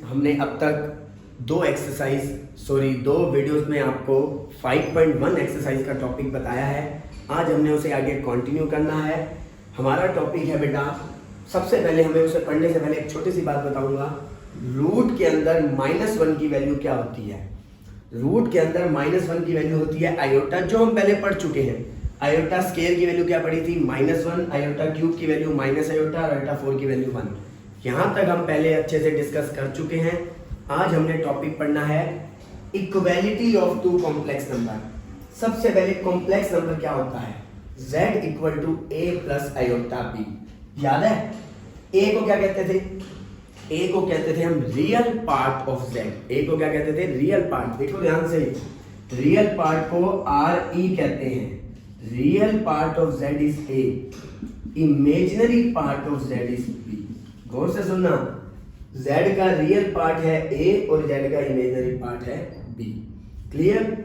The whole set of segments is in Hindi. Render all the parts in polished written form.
हमने अब तक दो वीडियोस में आपको 5.1 एक्सरसाइज का टॉपिक बताया है। आज हमने उसे आगे कंटिन्यू करना है। हमारा टॉपिक है बेटा, सबसे पहले हमें उसे पढ़ने से पहले एक छोटी सी बात बताऊंगा। रूट के अंदर -1 की वैल्यू क्या होती है? रूट के अंदर -1 की वैल्यू होती है आयोटा, जो हम पहले पढ़ चुके हैं। आयोटा स्केयर की वैल्यू क्या पड़ी थी? -1। आयोटा क्यूब की वैल्यू माइनस आयोटा और आयोटा 4 की वैल्यू 1। यहाँ तक हम पहले अच्छे से डिस्कस कर चुके हैं। आज हमने टॉपिक पढ़ना है equality of two complex number. सबसे पहले कॉम्प्लेक्स नंबर क्या होता है? z equal to a plus iota b। याद है a को क्या कहते थे? a को कहते थे हम real part of z। a को क्या कहते थे? Real part. देखो ध्यान से, रियल पार्ट को re कहते हैं। Real part of z is a, imaginary part of z is b। गौर से सुनना, z का रियल पार्ट है a और z का इमेजिनरी पार्ट है b। Clear?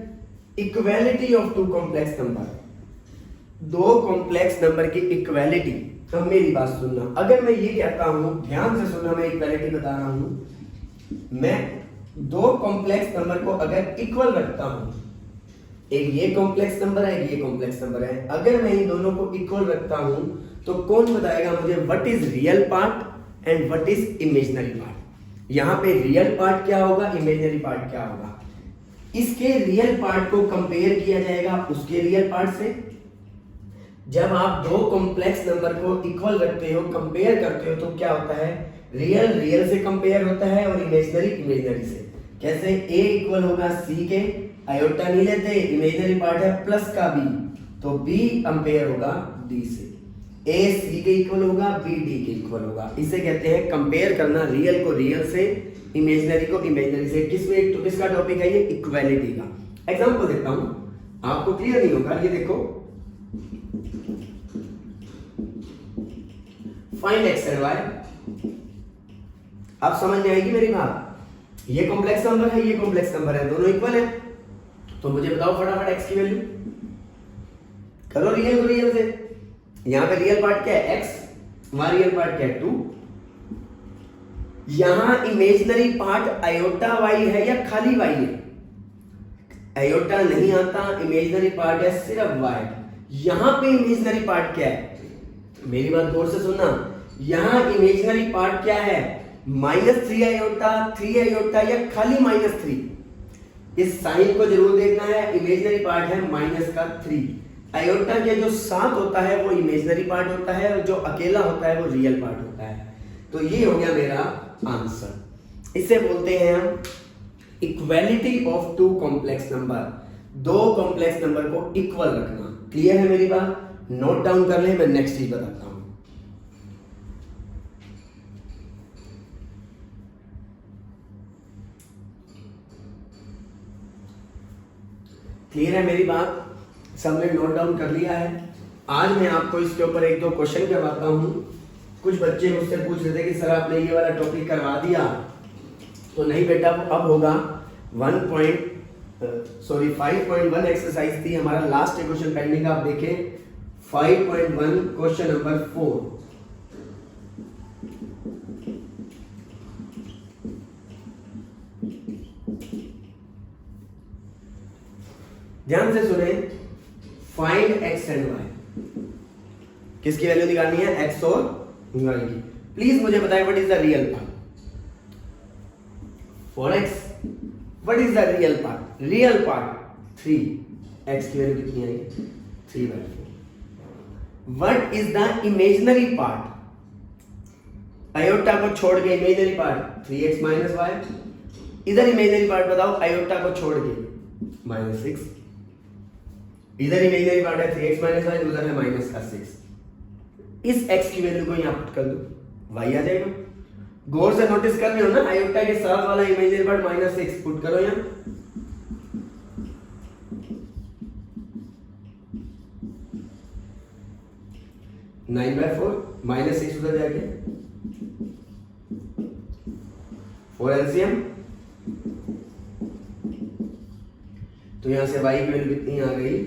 Equality of two complex number, दो कॉम्प्लेक्स नंबर की इक्वालिटी। अब मेरी बात सुनना, अगर मैं ये कहता हूं, ध्यान से सुनना, मैं इक्वालिटी बता रहा हूं। मैं दो कॉम्प्लेक्स नंबर को अगर इक्वल रखता हूं, एक ये कॉम्प्लेक्स नंबर है, एक ये कॉम्प्लेक्स नंबर है, अगर मैं इन दोनों को इक्वल रखता हूं तो कौन बताएगा मुझे what is real part and what is imaginary part? यहां पे रियल पार्ट क्या होगा, इमेजिनरी पार्ट क्या होगा? इसके रियल पार्ट को कंपेयर किया जाएगा उसके रियल पार्ट से। जब आप दो कॉम्प्लेक्स नंबर को इक्वल रखते हो, कंपेयर करते हो, तो क्या होता है? रियल रियल से कंपेयर होता है और इमेजिनरी इमेजिनरी से। कैसे? a इक्वल होगा c के, आयोटा नहीं लेते, इमेजिनरी पार्ट है प्लस का b, तो b कंपेयर होगा d से। a c के इक्वल होगा, b d के इक्वल होगा। इसे कहते हैं कंपेयर करना, रियल को रियल से, इमेजिनरी को इमेजिनरी से। किसका टॉपिक है ये? इक्वालिटी का। एग्जांपल देता हूं, आपको क्लियर नहीं होगा। ये देखो, फाइंड x एंड y। आप समझ में आएगी मेरी बात। ये कॉम्प्लेक्स नंबर है, ये कॉम्प्लेक्स नंबर है, दोनों इक्वल है। तो मुझे बताओ फटाफट x की वैल्यू करो रियल को रियल से। यहां पे रियल पार्ट क्या है? x, वहां रियल पार्ट क्या है? 2। यहां इमेजिनरी पार्ट आयोटा y है या खाली y है? आयोटा नहीं आता, इमेजिनरी पार्ट है सिर्फ y। यहां पे इमेजिनरी पार्ट क्या है? मेरी बात गौर से सुनना, यहां इमेजिनरी पार्ट क्या है? -3 आयोटा, 3 आयोटा या खाली -3? इस साइन को जरूर देखना है। इमेजिनरी पार्ट है -3। आयोटा के जो साथ होता है वो इमेजिनरी पार्ट होता है और जो अकेला होता है वो रियल पार्ट होता है। तो ये हो गया मेरा आंसर। इसे बोलते हैं हम equality of two complex number. दो कॉम्प्लेक्स नंबर को इक्वल रखना। क्लियर है मेरी बात? नोट डाउन कर ले, मैं नेक्स्ट चीज बताता हूं। क्लियर है मेरी बात? सबने नोट डाउन कर लिया है? आज मैं आपको इसके ऊपर एक दो क्वेश्चन करवाता हूं। कुछ बच्चे मुझसे पूछ रहे थे कि सर आपने ये वाला टॉपिक करवा दिया। तो नहीं बेटा, अब होगा 5.1 एक्सरसाइज थी, हमारा लास्ट क्वेश्चन पेंडिंग। आप देखें 5.1 क्वेश्चन नंबर 4। ध्यान से सुने, फाइंड x एंड y। किसकी वैल्यू निकालनी है? x और y की। प्लीज मुझे बताएं what is the real part for x। What is the real part? Real part 3। x की वैल्यू कितनी आएगी? 3/4। What is the imaginary part? Iota को छोड़ के imaginary part 3x minus y। इधर इमेजिनरी पार्ट बताओ, आयोटा को छोड़ के -6। इधर इमेजिनरी पार्ट है 3x माइनस y, उधर है -6। इस x की वैल्यू को यहां पुट कर दो, y आ जाएगा। गौर से नोटिस कर रहे हो ना, आयोटा के साथ वाला इमेजिनरी पार्ट -6 पुट करो यहां। (9/4) -6 उधर जाके 4 एलसीएम। तो यहां से y की वैल्यू कितनी आ गई?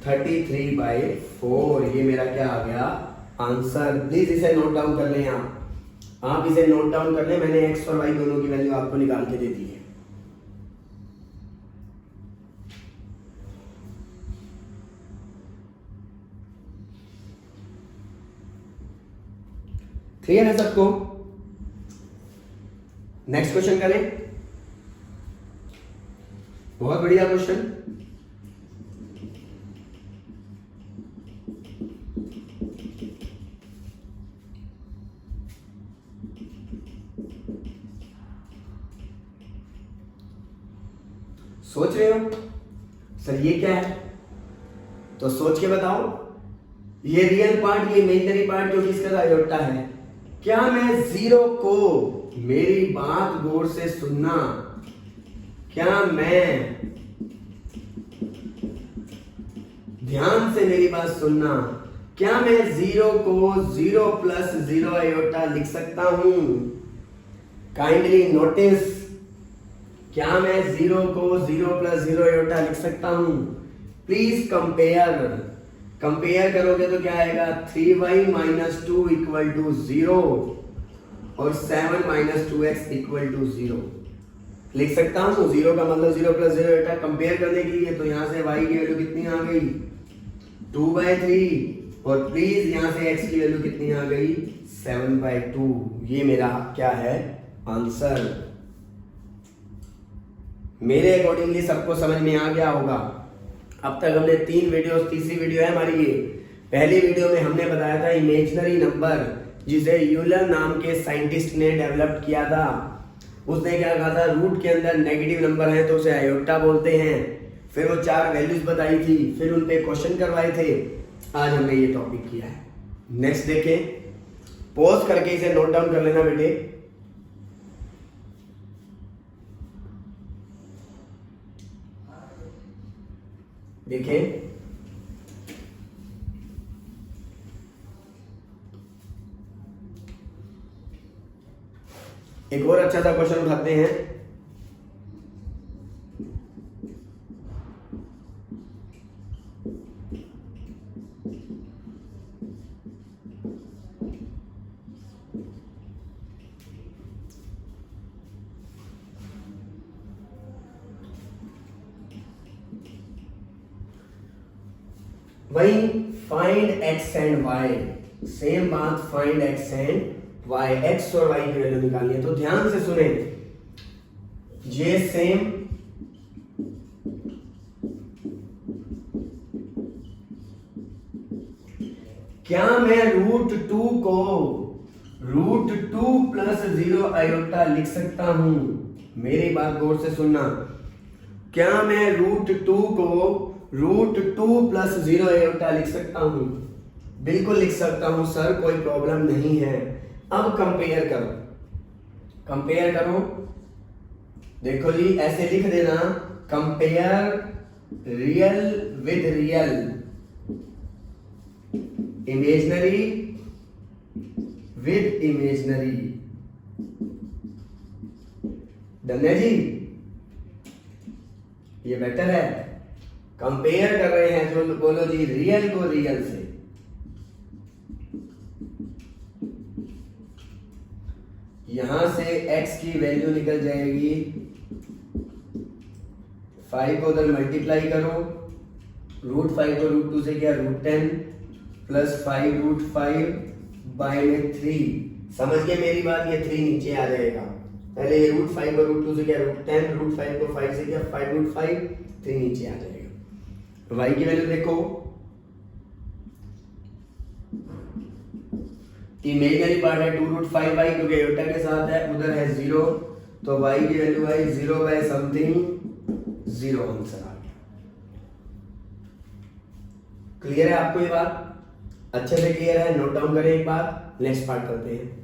33/4। ये मेरा क्या आ गया? आंसर। प्लीज इसे नोट डाउन कर लें आप। आप इसे नोट डाउन कर लें, मैंने x और y दोनों की वैल्यू आपको निकाल के दे दी है। क्लियर है सबको? नेक्स्ट क्वेश्चन करें। बहुत बढ़िया क्वेश्चन। सोच रहे हो सर ये क्या है, तो सोच के बताओ। ये रियल पार्ट, ये इमेजिनरी पार्ट जो किसका आयोटा है। क्या मैं जीरो को, मेरी बात गौर से सुनना, क्या मैं, ध्यान से मेरी बात सुनना, क्या मैं जीरो को 0 प्लस 0 आयोटा लिख सकता हूं? काइंडली नोटिस, क्या मैं 0 को 0 प्लस 0 आयोटा लिख सकता हूं? प्लीज कंपेयर, कंपेयर करोगे तो क्या आएगा, 3y माइनस 2 इक्वल टू 0 और 7 माइनस 2x इक्वल टू 0 लिख सकता हूं। 0 का मतलब 0 प्लस 0 आयोटा कंपेयर करने के लिए, तो यहां से y की वैल्यू कितनी आ गई, 2/3, और प्लीज यहां से x की वैल्यू कितनी आ गई, 7/2। ये मेरा क्या है, आंसर। मेरे अकॉर्डिंगली सबको समझ में आ गया होगा। अब तक हमने 3 वीडियोस, तीसरी वीडियो है हमारी ये। पहली वीडियो में हमने बताया था इमेजिनरी नंबर, जिसे यूलर नाम के साइंटिस्ट ने डेवलप किया था। उसने क्या कहा था, रूट के अंदर नेगेटिव नंबर है तो उसे आयोटा बोलते हैं। फिर वो 4 वैल्यूज बताई थी, फिर उन पे क्वेश्चन करवाए थे। आज हमने ये टॉपिक किया है। नेक्स्ट देखें, पॉज करके इसे नोट डाउन कर लेना बेटे। देखें, एक और अच्छा सा क्वेश्चन उठाते हैं। वही find x and y, same बात, find x and y, x और y की वैल्यू निकालनी है। तो ध्यान से सुने, ये सेम, क्या मैं √2 को √2 प्लस 0 आयोटा लिख सकता हूं? मेरी बात गौर से सुनना। क्या मैं √2 को √2 प्लस 0 आयोटा लिख सकता हूं? बिल्कुल लिख सकता हूं सर, कोई प्रॉब्लम नहीं है। अब कंपेयर करो, कंपेयर करो। देखो जी, ऐसे लिख देना, compare real with real, imaginary with imaginary. Done है जी, ये बेटर है। कंपेयर कर रहे हैं तो बोलो जी रियल को रियल से। यहां से x की वैल्यू निकल जाएगी, 5 को उधर मल्टीप्लाई करो, √5 को √2 से क्या, √10 प्लस 5 √5 बाय में 3। समझ गए मेरी बात? ये 3 नीचे आ जाएगा। पहले ये √5 को √2 से क्या, √10, √5 को 5 से क्या, 5 √5, 3 नीचे आ जाएगा। y की वैल्यू देखो, इमेजिनरी पार्ट है 2√5y, क्योंकि आयोटा के साथ है, उधर है 0, तो y की वैल्यू आई 0/समथिंग 0, आंसर आ गया। क्लियर है आपको ये बात? अच्छे से क्लियर है? नोट डाउन करें एक बार, नेक्स्ट पार्ट करते हैं।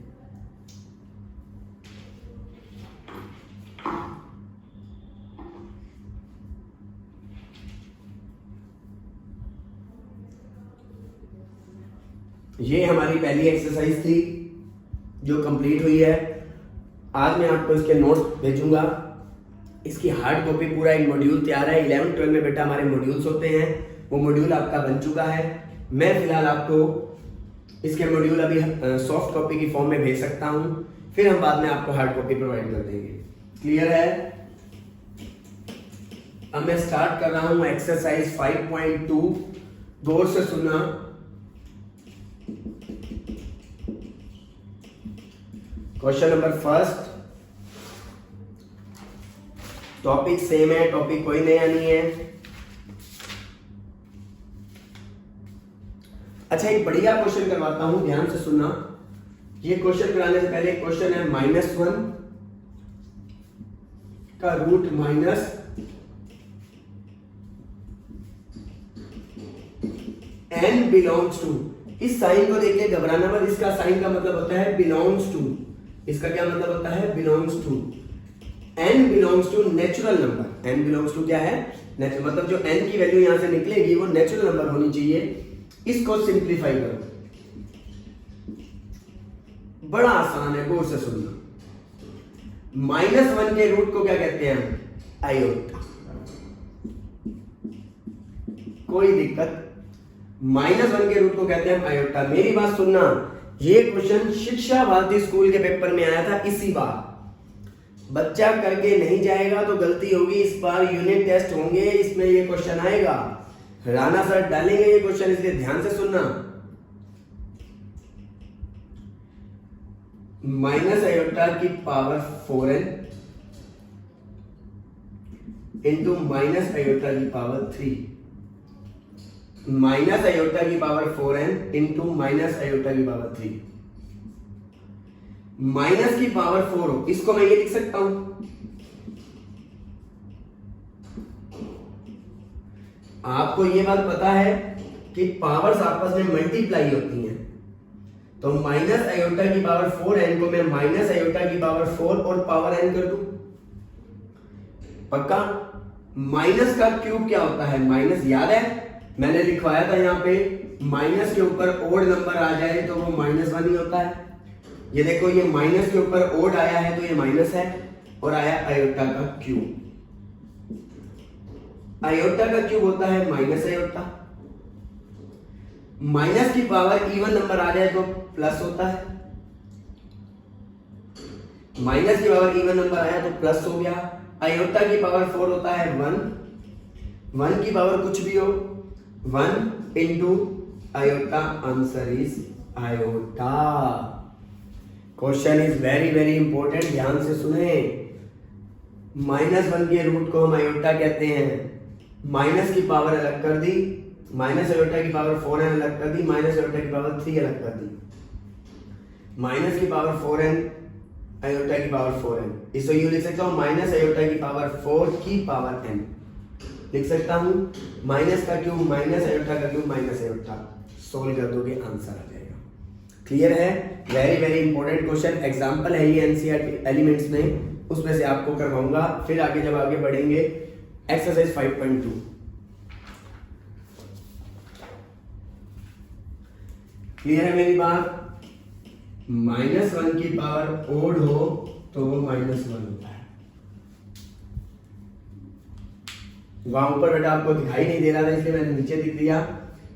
ये हमारी पहली एक्सरसाइज थी जो कंप्लीट हुई है। आज मैं आपको इसके नोट्स भेजूंगा। इसकी हार्ड कॉपी, पूरा एक मॉड्यूल तैयार है। 11 12 में बेटा हमारे मॉड्यूल्स होते हैं, वो मॉड्यूल आपका बन चुका है। मैं फिलहाल आपको इसके मॉड्यूल अभी सॉफ्ट कॉपी की फॉर्म में भेज सकता हूं, फिर हम बाद में आपको हार्ड कॉपी प्रोवाइड कर देंगे। क्लियर है? अब मैं स्टार्ट कर रहा हूं एक्सरसाइज 5.2। गौर से सुनना। Question number first, topic same है, टॉपिक कोई नया नहीं है। अच्छा, एक बढ़िया क्वेश्चन करवाता हूं, ध्यान से सुनना। ये क्वेश्चन कराने से पहले क्वेश्चन है -1 का root minus n belongs to. इस साइन को देखिए, घबराना मत, इसका साइन का मतलब होता है बिलोंग्स टू। इसका क्या मतलब होता है? Belongs to. n belongs to natural number. n belongs to क्या है? नेचुरल, मतलब जो n की वैल्यू यहां से निकलेगी वो नेचुरल नंबर होनी चाहिए। इसको सिंप्लीफाई करो, बड़ा आसान है, गौर से सुनना। -1 के रूट को क्या कहते हैं? आयोटा। कोई दिक्कत? -1 के रूट को कहते हैं आयोटा। मेरी बात सुनना, ये क्वेश्चन शिक्षा भारती स्कूल के पेपर में आया था इसी बार। बच्चा करके नहीं जाएगा तो गलती होगी। इस बार यूनिट टेस्ट होंगे, इसमें ये क्वेश्चन आएगा। राणा सर डालेंगे ये क्वेश्चन, इसलिए ध्यान से सुनना। माइनस आयोटा की power 4n into minus iota की पावर 3। माइनस आयोटा की power 4n into minus iota की पावर 3। माइनस की पावर 4 हो, इसको मैं ये लिख सकता हूं, आपको ये बात पता है कि पावर्स आपस में मल्टीप्लाई होती हैं। तो माइनस आयोटा की पावर 4n को मैं माइनस आयोटा की पावर 4 और पावर n कर दूं। पक्का? माइनस का क्यूब क्या होता है? माइनस, याद है मैंने लिखवाया था यहां पे, माइनस के ऊपर ओड नंबर आ जाए तो वो -1 ही होता है। ये देखो, ये माइनस के ऊपर ओड आया है तो ये माइनस है, और आया आयोटा का क्यूब। आयोटा का क्यूब होता है माइनस आयोटा। माइनस की पावर इवन नंबर आ जाए तो प्लस होता है। माइनस की पावर इवन नंबर आया तो प्लस हो गया। आयोटा की पावर 4 होता है 1। 1 की पावर कुछ भी हो, 1 into iota, answer is iota. Question is very very important, ध्यान से सुने। -1 के रूट को हम आयोटा कहते हैं। माइनस की पावर अलग कर दी, माइनस आयोटा की पावर 4n अलग कर दी, माइनस आयोटा की पावर 3 अलग कर दी। माइनस की पावर 4n, आयोटा की पावर 4n। इसको यूं लिख सकता हूं, माइनस आयोटा की पावर 4 की पावर n लिख सकता हूं। माइनस का क्यूब माइनस आयोटा का क्यूब माइनस आयोटा, सोल्व कर दोगे आंसर आ जाएगा। क्लियर है? Very very important question, example है ये एनसीईआरटी एलिमेंट्स में, उसमें से आपको करवाऊंगा। फिर आगे जब आगे बढ़ेंगे एक्सरसाइज 5.2। क्लियर है मेरी बात? -1 की पावर ओड हो तो वो -1 होता है। वहां ऊपर बेटा आपको दिखाई नहीं दे रहा था इसलिए मैंने नीचे लिख दिया।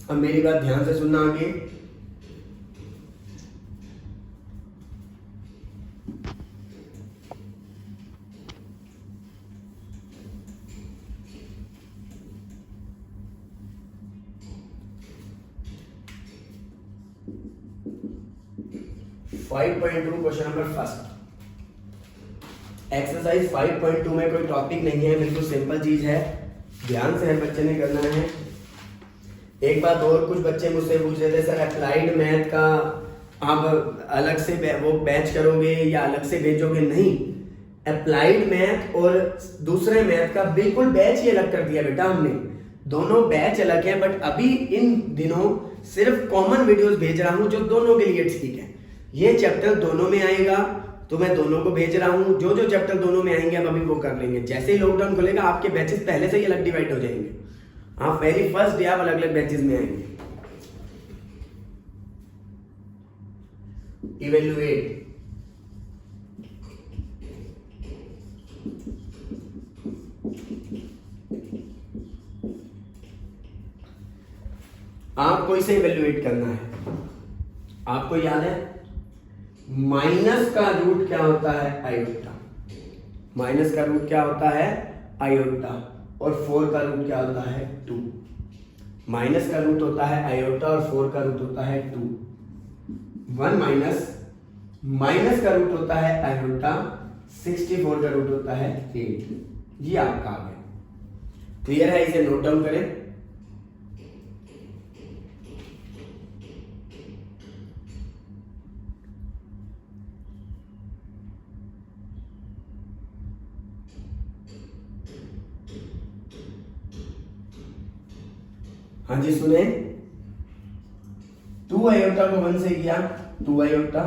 अब मेरी बात ध्यान से सुनना आगे। क्वेश्चन नंबर फर्स्ट, एक्सरसाइज 5.2 में कोई टॉपिक नहीं है, बिल्कुल सिंपल चीज है, ध्यान से बच्चे ने करना है। एक बात और, कुछ बच्चे मुझसे पूछ रहे थे सर अप्लाइड मैथ का आप अलग से वो बैच करोगे या अलग से भेजोगे? नहीं, अप्लाइड मैथ और दूसरे मैथ का बिल्कुल बैच ही अलग कर दिया बेटा हमने। दोनों बैच अलग है, बट अभी इन दिनों सिर्फ कॉमन वीडियोस भेज रहा हूं जो दोनों के लिए ठीक है। ये चैप्टर दोनों में आएगा तो मैं दोनों को भेज रहा हूं। जो जो चैप्टर दोनों में आएंगे अब अभी वो कर लेंगे। जैसे ही लॉकडाउन खुलेगा आपके बैचेस पहले से ही अलग डिवाइड हो जाएंगे। आप वेरी फर्स्ट डे आप अलग अलग बैचेस में आएंगे। इवेल्युएट, आपको इसे इवेल्युएट करना है। आपको याद है माइनस का रूट क्या होता है? आयोटा। माइनस का रूट क्या होता है? आयोटा। और 4 का रूट क्या होता है? 2। माइनस का रूट होता है आयोटा और 4 का रूट होता है 2। 1 माइनस का रूट होता है आयोटा, 64 का रूट होता है 8। ये आपका आ गया। क्लियर है? इसे नोट डाउन करें। हाँ जी सुने। 2 आयोटा को 1 से किया 2 आयोटा,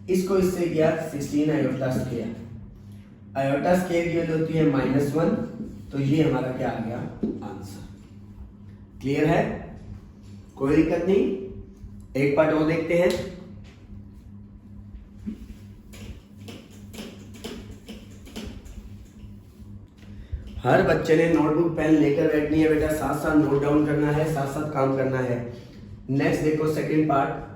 इसको इससे किया 16 आयोटा स्क्वायर। आयोटा स्क्वायर की वैल्यू होती है -1, तो ये हमारा क्या आ गया? आंसर। क्लियर है? कोई दिक्कत नहीं। एक पार्ट और देखते हैं। हर बच्चे ने नोटबुक पेन लेकर बैठनी है बेटा, साथ साथ नोट डाउन करना है, साथ साथ काम करना है। नेक्स्ट देखो सेकंड पार्ट।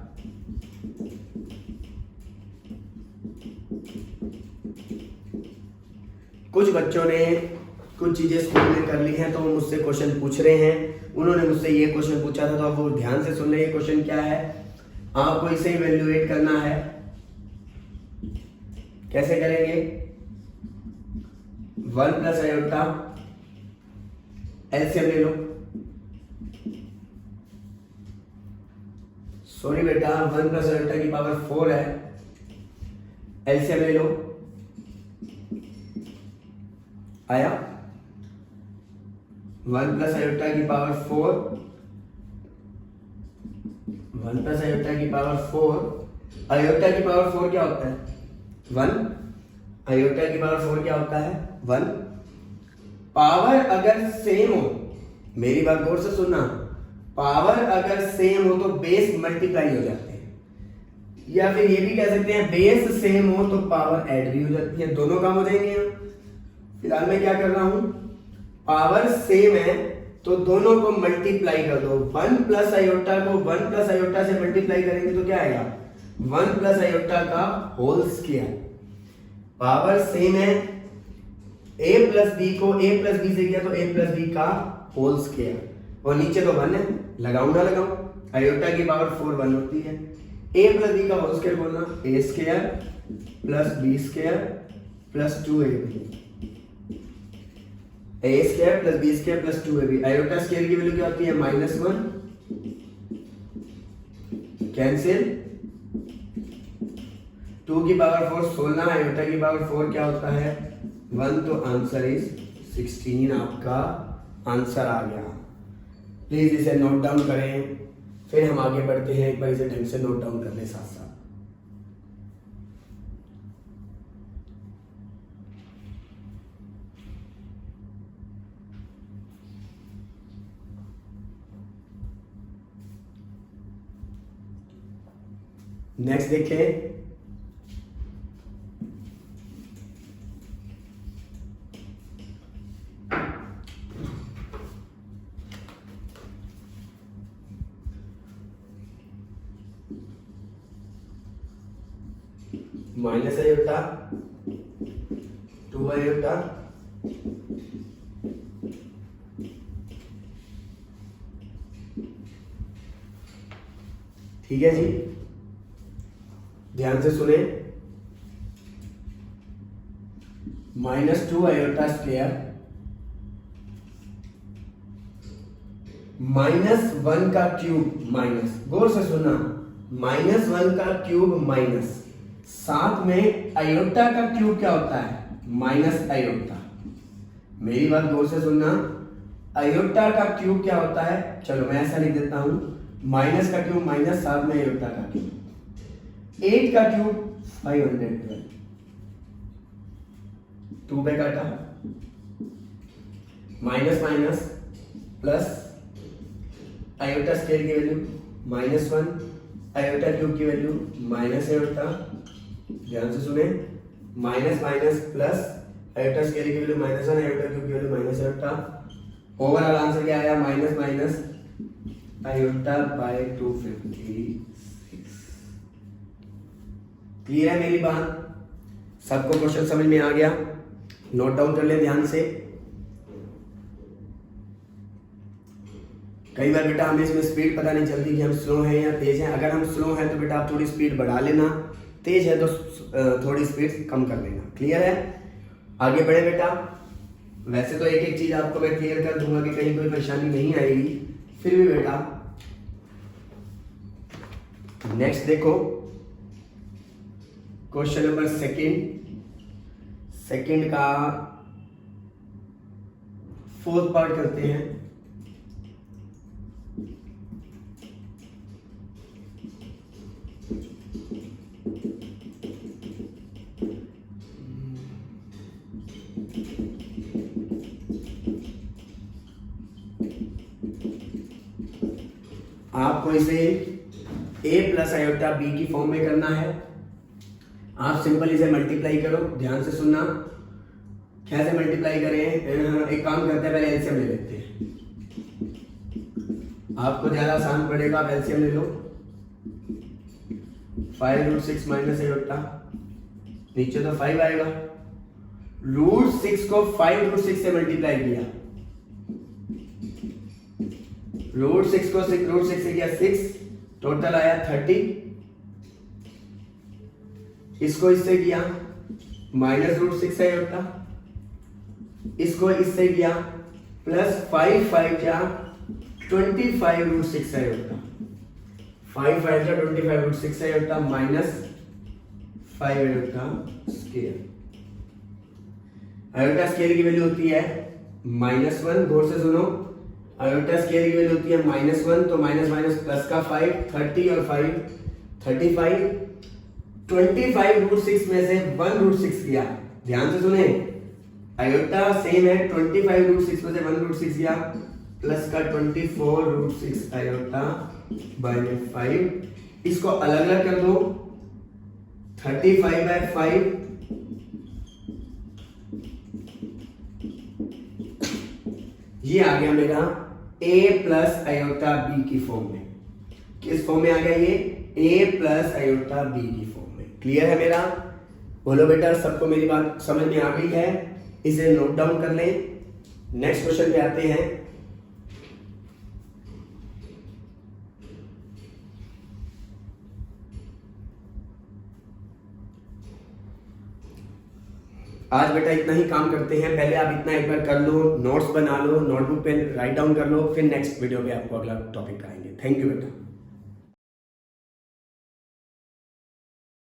कुछ बच्चों ने कुछ चीजें स्कूल में कर ली हैं तो वो मुझसे क्वेश्चन पूछ रहे हैं। उन्होंने मुझसे ये क्वेश्चन पूछा था तो अब वो ध्यान से सुन रहे हैं। क्वेश्चन क्या है? आपको इसे इवेल्युएट करना है। कैसे करेंगे? 1 प्लस आयोटा, एलसीएम ले लो। सॉरी बेटा, 1 प्लस आयोटा की पावर 4 है, एलसीएम ले लो। आया 1 प्लस आयोटा की पावर 4, 1 प्लस आयोटा की पावर 4। आयोटा की पावर 4 क्या होता है? 1। आयोटा की पावर 4 क्या होता है? 1। पावर अगर सेम हो, मेरी बात गौर से सुनना, पावर अगर सेम हो तो बेस मल्टीप्लाई हो जाते हैं, या फिर ये भी कह सकते हैं बेस सेम हो तो पावर ऐड भी हो जाती है। दोनों काम हो जाएंगे। फिलहाल मैं क्या कर रहा हूं, पावर सेम है तो दोनों को मल्टीप्लाई कर दो। 1 प्लस आयोटा को 1 प्लस आयोटा से मल्टीप्लाई करेंगे तो क्या आएगा? 1 प्लस आयोटा का होल स्क्वायर। पावर सेम है, a प्लस बी को a प्लस बी से किया तो a प्लस बी का होल स्क्वायर, और नीचे तो 1 है, लगाऊं ना लगाऊं? आयोटा की पावर 4 1 होती है। a प्लस बी का होल स्क्वायर बोलना, a square plus b square plus 2ab। a square plus b square plus 2ab। Iota square की वैल्यू क्या होती है? -1। कैंसिल। 2 की पावर 4 16, आयोटा की पावर 4 क्या होता है? 1। तो आंसर इज 16। आपका आंसर आ गया। प्लीज इसे नोट डाउन करें, फिर हम आगे बढ़ते हैं। एक बार इसे ढंग से नोट डाउन करने साथ साथ। नेक्स्ट देखें। माइनस आयोटा 2 आयोटा ठीक है जी, ध्यान से सुने। -2 आयोटा स्क्वायर -1 का क्यूब माइनस, गौर से सुनना, -1 का क्यूब माइनस, साथ में आयोटा का क्यूब क्या होता है? Minus iota. मेरी बात गौर से सुनना, आयोटा का क्यूब क्या होता है? चलो मैं ऐसा लिख देता हूं, माइनस का क्यूब माइनस, साथ में आयोटा का क्यूब। 8 का क्यूब 512, 2 पे काटा, minus minus plus, iota square की वैल्यू -1, आयोटा क्यूब की वैल्यू माइनस आयोटा। ध्यान से सुने, minus minus plus, iota square की वैल्यू -1, आयोटा क्यूब की value minus iota. Overall answer क्या आया? Minus minus iota by 256। Clear है मेरी बात? सबको क्वेश्चन समझ में आ गया? नोट डाउन कर ले ध्यान से। कई बार बेटा हमें इसमें स्पीड पता नहीं चलती कि हम स्लो हैं या तेज हैं। अगर हम स्लो हैं तो बेटा आप थोड़ी स्पीड बढ़ा लेना, तेज है तो थोड़ी स्पीड कम कर लेना। क्लियर है? आगे बढ़े बेटा। वैसे तो एक एक चीज आपको मैं क्लियर कर दूंगा कि कहीं कोई परेशानी नहीं आएगी, फिर भी बेटा नेक्स्ट देखो क्वेश्चन नंबर सेकंड का 4th पार्ट करते हैं। आपको इसे a प्लस आयोटा b की फॉर्म में करना है। आप सिंपल इसे मल्टीप्लाई करो, ध्यान से सुनना। कैसे मल्टीप्लाई करें? एक काम करते हैं, पहले एलसीएम ले लेते हैं। आपको ज्यादा आसान पड़ेगा, आप एलसीएम ले लो। 5√6 माइनस आयोटा, नीचे तो 5 आएगा। √6 को 5√6 से मल्टीप्लाई किया, √6 को √6 से किया 6, टोटल आया 30। इसको इससे किया माइनस √6 आयोटा, इसको इससे किया प्लस 5 जा 25√6 आयोटा, 5 जा 25√6 iota minus 5 iota square. Iota square की वैल्यू होती है -1। गौर से सुनो, आयोटा स्केयर की वैल्यू होती है -1, तो माइनस माइनस प्लस का 5, 30 और 5 35। 25√6 में से 1√6 किया, ध्यान से सुने। आयोटा सेम है, 25√6 में से 1√6 किया, प्लस का 24√6 आयोटा बाय 5। इसको अलग अलग कर दो, 35/5 ये आ गया मेरा a प्लस आयोटा b की फॉर्म में। किस फॉर्म में आ गया ये? a प्लस आयोटा b की फॉर्म में। क्लियर है मेरा? बोलो बेटा, सबको मेरी बात समझ में आ गई है? इसे नोट डाउन कर लें। नेक्स्ट क्वेश्चन पे आते हैं। आज बेटा इतना ही काम करते हैं। पहले आप इतना एक बार कर लो, नोट्स बना लो, नोटबुक पे राइट डाउन कर लो, फिर नेक्स्ट वीडियो पे आपको अगला टॉपिक कराएंगे। थैंक यू बेटा।